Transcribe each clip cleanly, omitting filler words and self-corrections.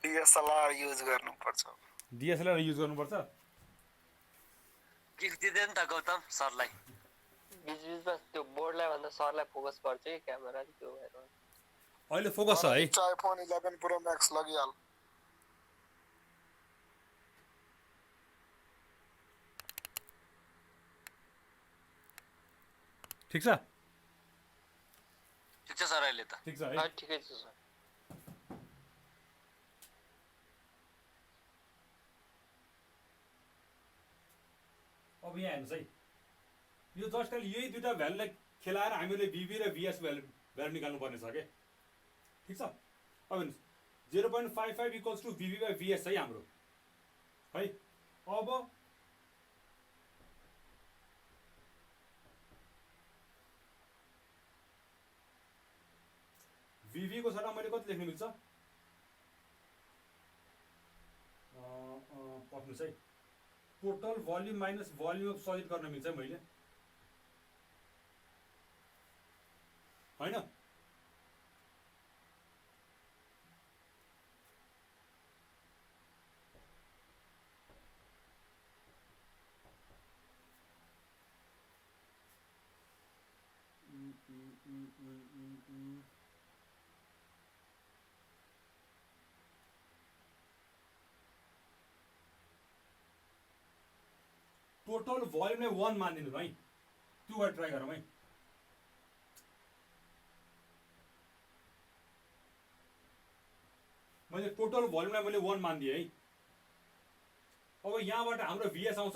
DSLR use गर्नुपर्छ। DSLR use गर्नुपर्छ। Gift दिदैन त गौतम सरलाई। बीच-बीचमा त्यो बोर्डलाई भन्दा सरलाई फोकस गर्छ कि क्यामेरा त्यो भएर। अहिले फोकस छ है। iPhone 11 Pro Max लगिहाल। ठीक छ? ठिक छ सर अहिले त। ठीक छ है? ठिकै छ सर। अब यहाँ हेर्नुहोस् है, यो जस्ट अहिले यही दुईवटा भ्यालुलाई खेलाएर हामीले VB र VS भ्यालु निकाल्नु पर्ने छ के। ठिक छ? अब हेर्नुहोस् 0.55 equals to VB by VS है हाम्रो है। अब VB को सट्टा मैले कति लेख्न मिल्छ? पक्नुहोस् है, total volume minus volume of solid गर्न मिल्छ मैले, हैन? टोटल भल्युमलाई 1 मानिदिनु है, त्यो गरेर ट्राई गरौँ है। मैले टोटल भल्युमलाई मैले 1 मानिदिएँ है। अब यहाँबाट हाम्रो VS आउँछ,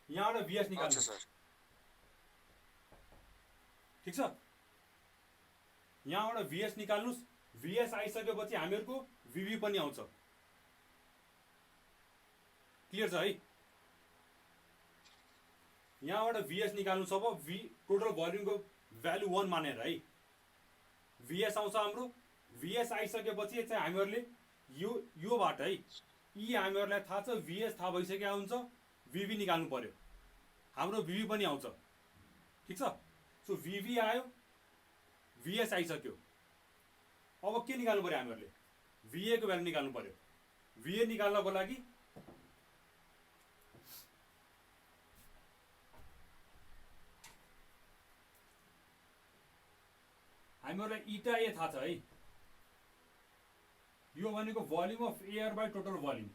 यहाँबाट VS निकाल्नु सर। ठीक छ? यहाँबाट VS निकाल्नुस्। VS आइसकेपछि हामीहरुको VB पनि आउँछ। क्लियर छ है? यहाँबाट VS निकाल्नु छ। अब टोटल भल्युमको भ्यालु 1 मानेर है। VS आउँछ हाम्रो। VS आइसकेपछि चाहिँ हामीहरुले योबाट है, यी हामीहरुलाई थाहा छ VS थाहा भइसकेको हुन्छ, VB निकाल्नु पर्यो। हाम्रो VB पनि आउँछ। ठीक छ? सो VB आयो, VS आइसक्यो। अब के निकाल्नु पर्यो हामीहरुले? VA को भ्यालु निकाल्नु पर्यो। VA निकाल्नको लागि हामीहरुलाई इटा ए थाहा छ है। यो भनेको volume of air by total volume.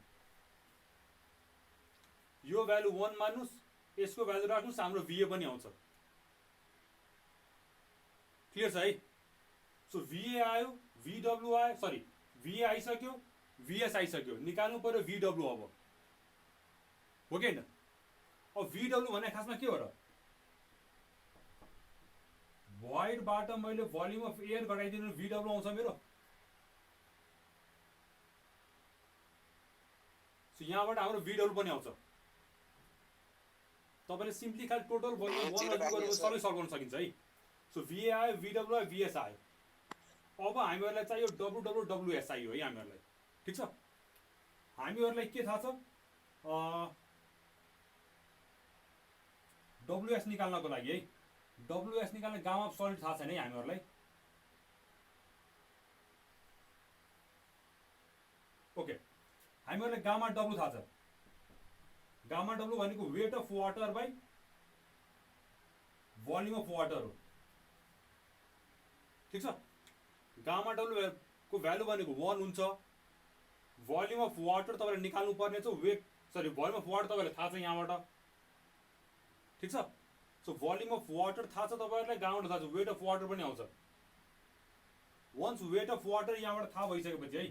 यो भ्यालु 1 मान्नुस्, यसको भ्यालु राख्नुस्, हाम्रो VA पनि आउँछ। क्लियर छ है? सो VA आयो, VW आयो, सरी VA आइसक्यो, VS आइसक्यो, निकाल्नु पर्यो VW। अब हो कि हैन? अब VW भने खासमा के हो र? भोइडबाट मैले भल्युम अफ एयर घटाइदिनु VW आउँछ मेरो। सो यहाँबाट हाम्रो VW पनि आउँछ। तपाईले सिम्पली खाली टोटल भल्युम 1 रद्द गरेर सबै सल्भ गर्न सकिन्छ है। सो VA आयो, VW आयो, VS आयो। अब हामीहरुलाई चाहियो WWWS चाहियो है हामीहरुलाई। ठीक छ? हामीहरुलाई के थाहा छ? WS निकाल्नको लागि है, WS निकाल्ने गामा अफ सलिड थाहा छैन है हामीहरुलाई। ओके, हामीहरुलाई गामा W थाहा छ। गामा W भनेको weight of water by volume of water हो। ठीक छ? गामा W को भ्यालु भनेको 1 हुन्छ। भल्युम अफ वाटर तपाईले निकाल्नु पर्ने छ। Weight sorry volume of water तपाईलाई थाहा छ यहाँबाट। ठीक छ? सो भल्युम अफ वाटर थाहा छ तपाईहरुलाई, गामा थाहा छ, वेट अफ वाटर पनि आउँछ। वन्स वेट अफ वाटर यहाँबाट थाहा भइसकेपछि है,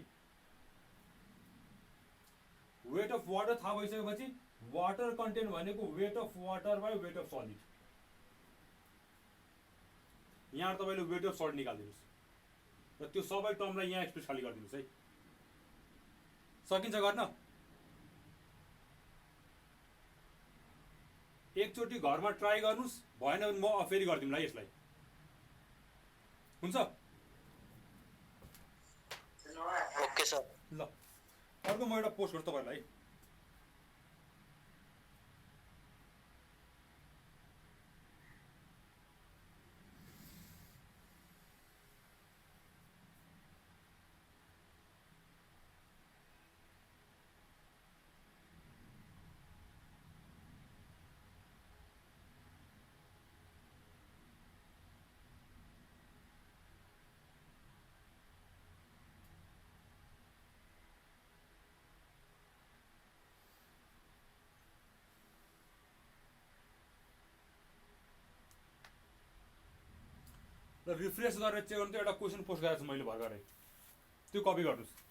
वेट अफ वाटर थाहा भइसकेपछि वाटर कन्टेन्ट भनेको weight of water by weight of solid. यहाँ तपाईले वेट अफ सलिड निकाल्दिनुस् र त्यो सबै टर्मलाई यहाँ एक्सप्रेस खाली गरिदिनुस् है। सकिन्छ गर्न? एकचोटी घरमा ट्राई गर्नुस्, भएन भने म फेरि गर्दिउँला यसलाई। हुन्छ? Okay sir. ल अर्को म एउटा पोस्ट गर्छु तपाईहरुलाई। र रिफ्रेस गरेर चेक गर्नु त्यो एउटा क्वेसन पोस्ट गरेको छु मैले भर्खरै त्यो कपी गर्नुहोस्